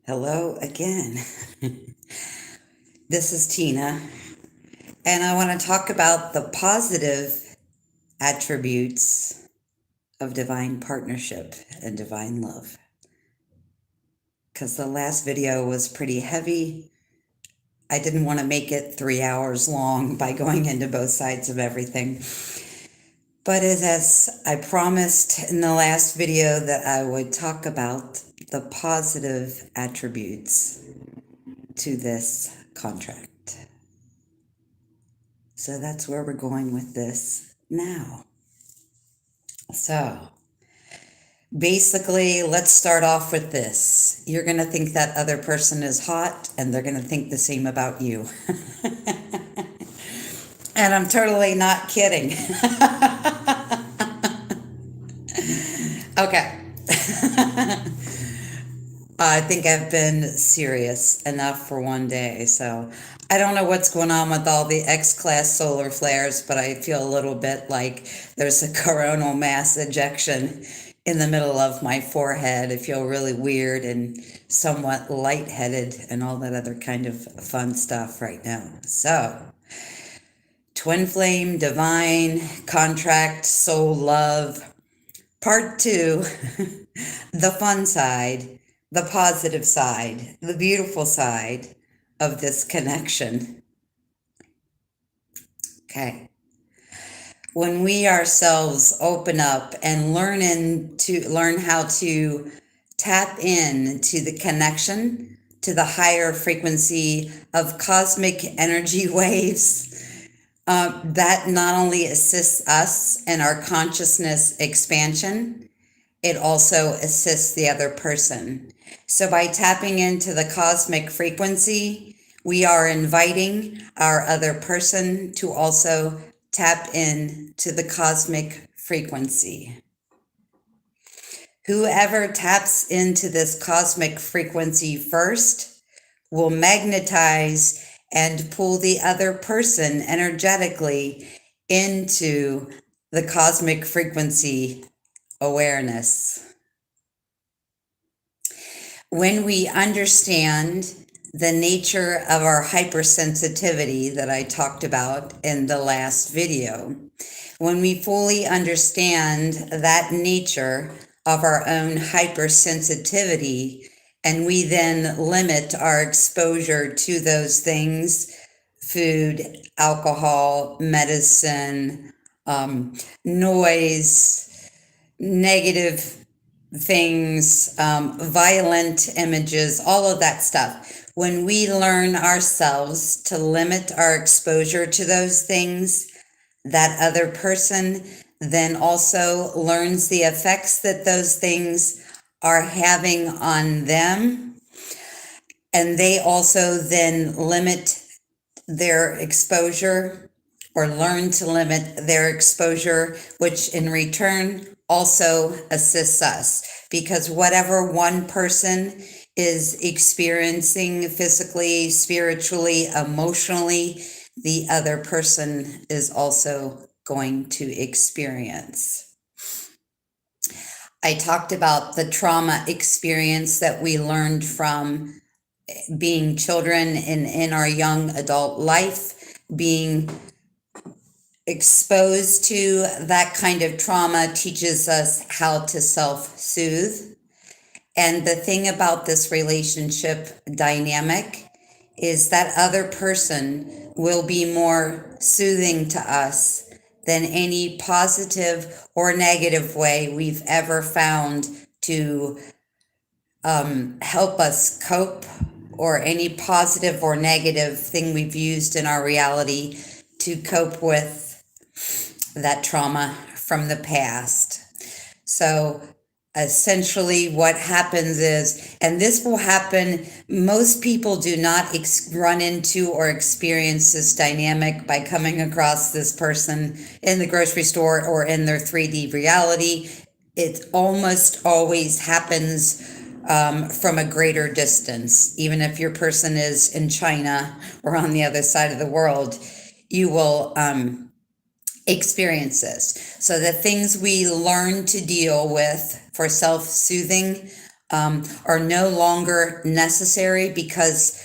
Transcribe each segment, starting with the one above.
Hello again. This is Tina, and I want to talk about the positive attributes of divine partnership and divine love. Because the last video was pretty heavy. I didn't want to make it 3 hours long by going into both sides of everything. But as I promised in the last video that I would talk about the positive attributes to this contract. So that's where we're going with this now. So basically, let's start off with this. You're going to think that other person is hot, and they're going to think the same about you. And I'm totally not kidding. Okay. I think I've been serious enough for one day. So I don't know what's going on with all the X-class solar flares, but I feel a little bit like there's a coronal mass ejection in the middle of my forehead. I feel really weird and somewhat lightheaded and all that other kind of fun stuff right now. So twin flame, divine, contract, soul love. Part 2, the fun side, the positive side, the beautiful side of this connection. Okay. When we ourselves open up and learn how to tap in to the connection to the higher frequency of cosmic energy waves, that not only assists us in our consciousness expansion, it also assists the other person. So by tapping into the cosmic frequency, we are inviting our other person to also tap in to the cosmic frequency. Whoever taps into this cosmic frequency first will magnetize and pull the other person energetically into the cosmic frequency awareness. When we understand the nature of our hypersensitivity that I talked about in the last video, when we fully understand that nature of our own hypersensitivity, and we then limit our exposure to those things, food, alcohol, medicine, noise, negative things, violent images, all of that stuff. When we learn ourselves to limit our exposure to those things, that other person then also learns the effects that those things are having on them. And they also then limit their exposure or learn to limit their exposure, which in return also assists us, because whatever one person is experiencing physically, spiritually, emotionally, the other person is also going to experience. I talked about the trauma experience that we learned from being children in our young adult life, being exposed to that kind of trauma teaches us how to self-soothe. And the thing about this relationship dynamic is that other person will be more soothing to us than any positive or negative way we've ever found to help us cope, or any positive or negative thing we've used in our reality to cope with that trauma from the past. So essentially what happens is, and this will happen, most people do not run into or experience this dynamic by coming across this person in the grocery store or in their 3D reality. It almost always happens from a greater distance. Even if your person is in China or on the other side of the world, you will experience this. So the things we learn to deal with for self-soothing are no longer necessary because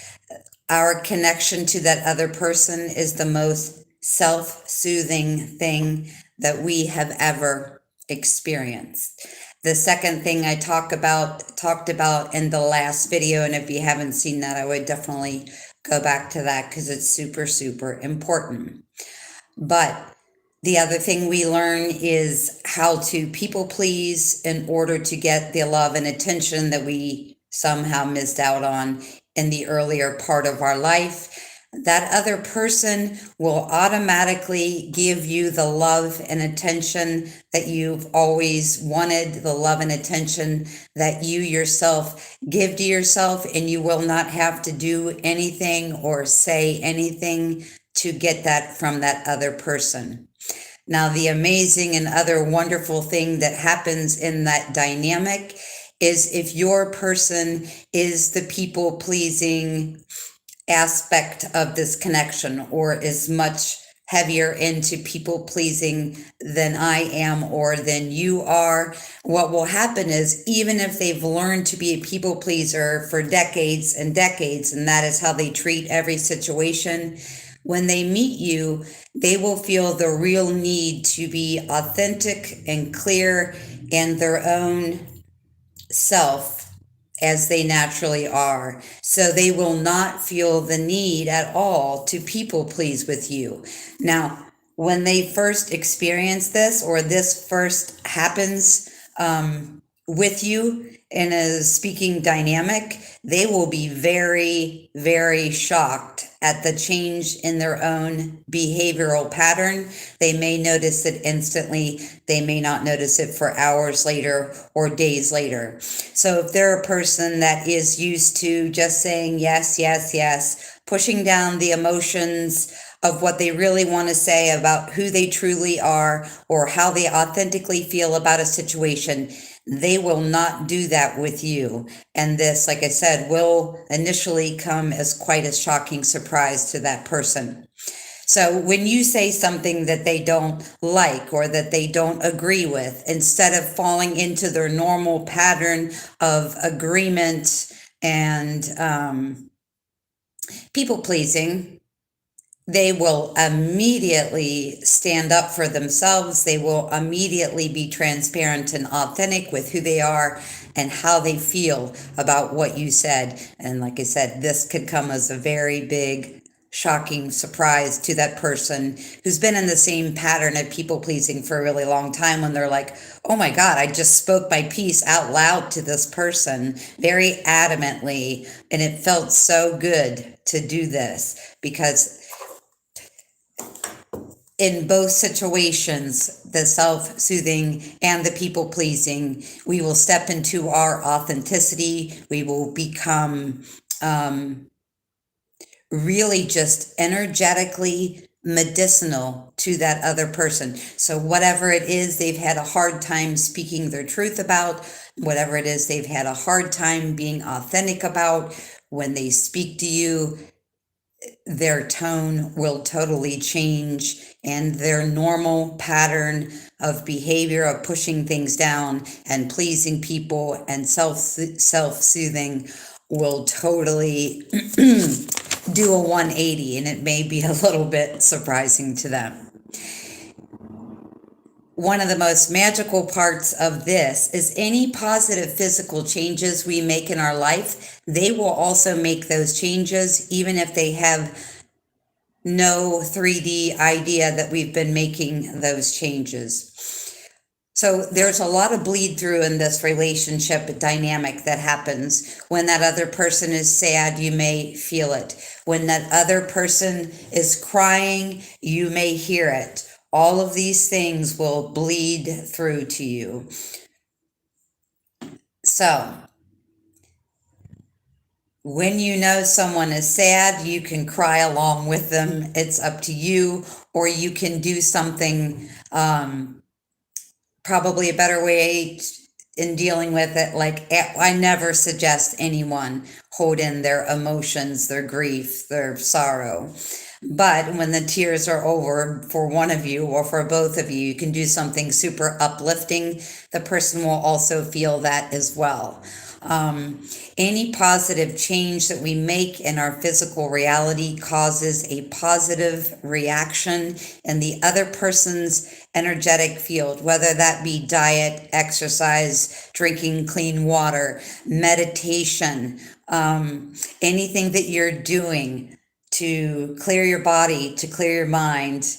our connection to that other person is the most self-soothing thing that we have ever experienced. The second thing I talked about in the last video, and if you haven't seen that, I would definitely go back to that because it's super, super important. But the other thing we learn is how to people please in order to get the love and attention that we somehow missed out on in the earlier part of our life. That other person will automatically give you the love and attention that you've always wanted, the love and attention that you yourself give to yourself, and you will not have to do anything or say anything to get that from that other person. Now, the amazing and other wonderful thing that happens in that dynamic is if your person is the people pleasing aspect of this connection or is much heavier into people pleasing than I am or than you are, what will happen is even if they've learned to be a people pleaser for decades and decades, and that is how they treat every situation, when they meet you, they will feel the real need to be authentic and clear in their own self as they naturally are. So they will not feel the need at all to people please with you. Now, when they first experience this or this first happens with you in a speaking dynamic, they will be very, very shocked at the change in their own behavioral pattern. They may notice it instantly. They may not notice it for hours later or days later. So if they're a person that is used to just saying yes, yes, yes, pushing down the emotions of what they really want to say about who they truly are or how they authentically feel about a situation, they will not do that with you. And this, like I said, will initially come as quite a shocking surprise to that person. So when you say something that they don't like or that they don't agree with, instead of falling into their normal pattern of agreement and people pleasing, they will immediately stand up for themselves. They will immediately be transparent and authentic with who they are and how they feel about what you said. And like I said, this could come as a very big, shocking surprise to that person who's been in the same pattern of people pleasing for a really long time, when they're like, oh my God, I just spoke my piece out loud to this person very adamantly, and it felt so good to do this. Because in both situations, the self-soothing and the people-pleasing, we will step into our authenticity. We will become really just energetically medicinal to that other person. So whatever it is they've had a hard time speaking their truth about, whatever it is they've had a hard time being authentic about, when they speak to you, their tone will totally change, and their normal pattern of behavior of pushing things down and pleasing people and self-soothing will totally do a 180, and it may be a little bit surprising to them. One of the most magical parts of this is any positive physical changes we make in our life, they will also make those changes, even if they have no 3D idea that we've been making those changes. So there's a lot of bleed through in this relationship dynamic that happens. When that other person is sad, you may feel it. When that other person is crying, you may hear it. All of these things will bleed through to you. So when you know someone is sad, you can cry along with them. It's up to you, or you can do something, probably a better way in dealing with it. Like, I never suggest anyone hold in their emotions, their grief, their sorrow. But when the tears are over for one of you or for both of you, you can do something super uplifting. The person will also feel that as well. Any positive change that we make in our physical reality causes a positive reaction in the other person's energetic field, whether that be diet, exercise, drinking clean water, meditation, anything that you're doing to clear your body, to clear your mind,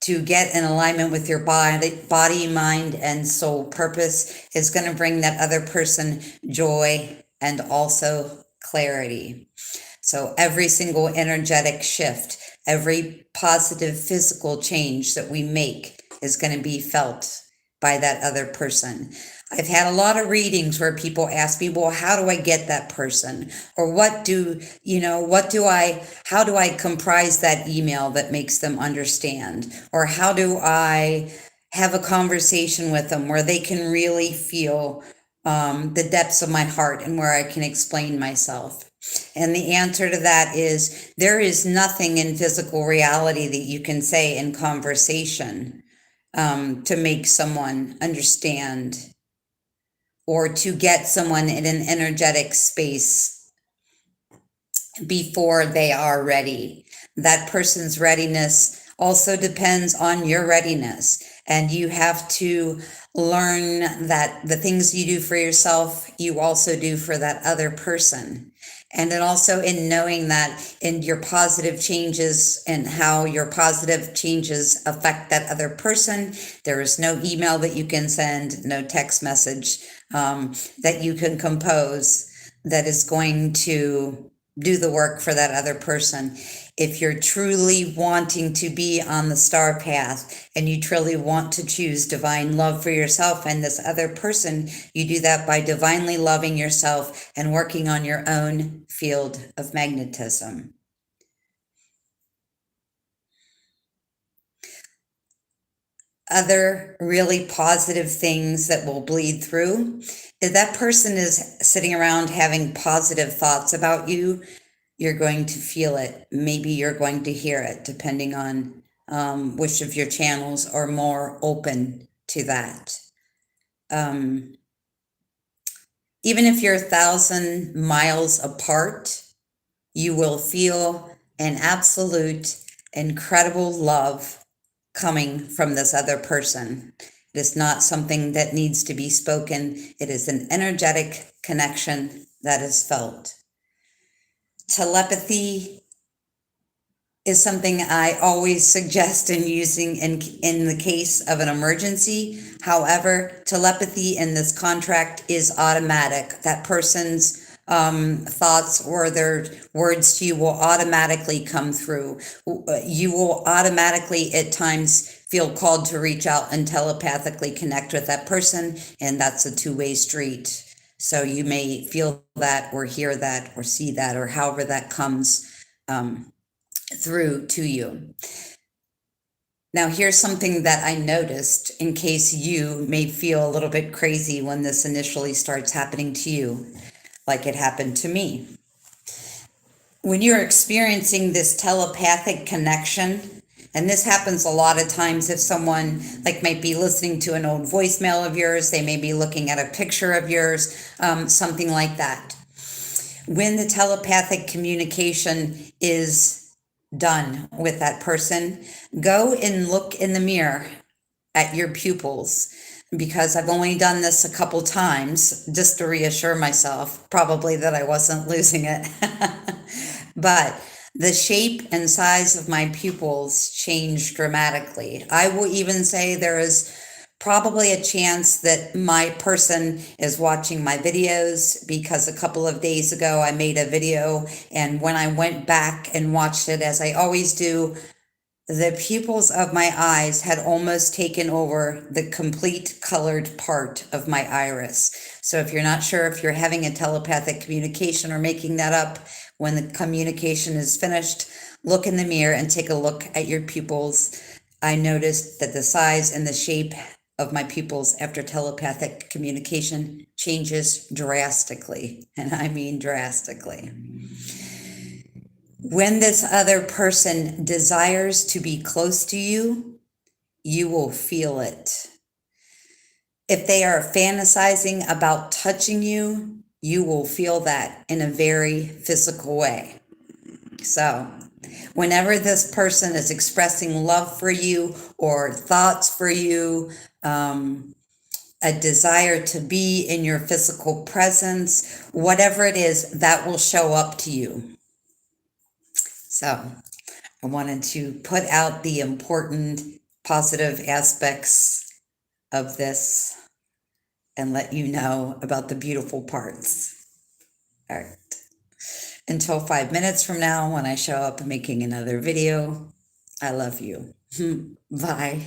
to get in alignment with your body, mind, and soul purpose is going to bring that other person joy and also clarity. So every single energetic shift, every positive physical change that we make is going to be felt by that other person. I've had a lot of readings where people ask me, well, how do I get that person? Or how do I comprise that email that makes them understand? Or how do I have a conversation with them where they can really feel the depths of my heart and where I can explain myself? And the answer to that is there is nothing in physical reality that you can say in conversation to make someone understand or to get someone in an energetic space before they are ready. That person's readiness also depends on your readiness. And you have to learn that the things you do for yourself, you also do for that other person. And then also in knowing that in your positive changes and how your positive changes affect that other person, there is no email that you can send, no text message that you can compose that is going to do the work for that other person. If you're truly wanting to be on the star path and you truly want to choose divine love for yourself and this other person, you do that by divinely loving yourself and working on your own field of magnetism. Other really positive things that will bleed through, if that person is sitting around having positive thoughts about you, you're going to feel it. Maybe you're going to hear it, depending on which of your channels are more open to that. Even if you're 1,000 miles apart, you will feel an absolute incredible love coming from this other person. It is not something that needs to be spoken. It is an energetic connection that is felt. Telepathy is something I always suggest in using in the case of an emergency. However, telepathy in this contract is automatic. That person's thoughts or their words to you will automatically come through. You will automatically at times feel called to reach out and telepathically connect with that person, and that's a two-way street. So you may feel that or hear that or see that or however that comes through to you. Now, here's something that I noticed in case you may feel a little bit crazy when this initially starts happening to you, like it happened to me. When you're experiencing this telepathic connection, and this happens a lot of times if someone might be listening to an old voicemail of yours, they may be looking at a picture of yours, something like that. When the telepathic communication is done with that person, go and look in the mirror at your pupils, because I've only done this a couple times just to reassure myself, probably that I wasn't losing it. But the shape and size of my pupils changed dramatically. I will even say there is probably a chance that my person is watching my videos, because a couple of days ago I made a video, and when I went back and watched it, as I always do, the pupils of my eyes had almost taken over the complete colored part of my iris. So if you're not sure if you're having a telepathic communication or making that up, when the communication is finished, look in the mirror and take a look at your pupils. I noticed that the size and the shape of my pupils after telepathic communication changes drastically, and I mean drastically. When this other person desires to be close to you, you will feel it. If they are fantasizing about touching you, you will feel that in a very physical way. So, whenever this person is expressing love for you or thoughts for you, a desire to be in your physical presence, whatever it is, that will show up to you. So, I wanted to put out the important positive aspects of this and let you know about the beautiful parts. All right. Until 5 minutes from now, when I show up making another video, I love you. Bye.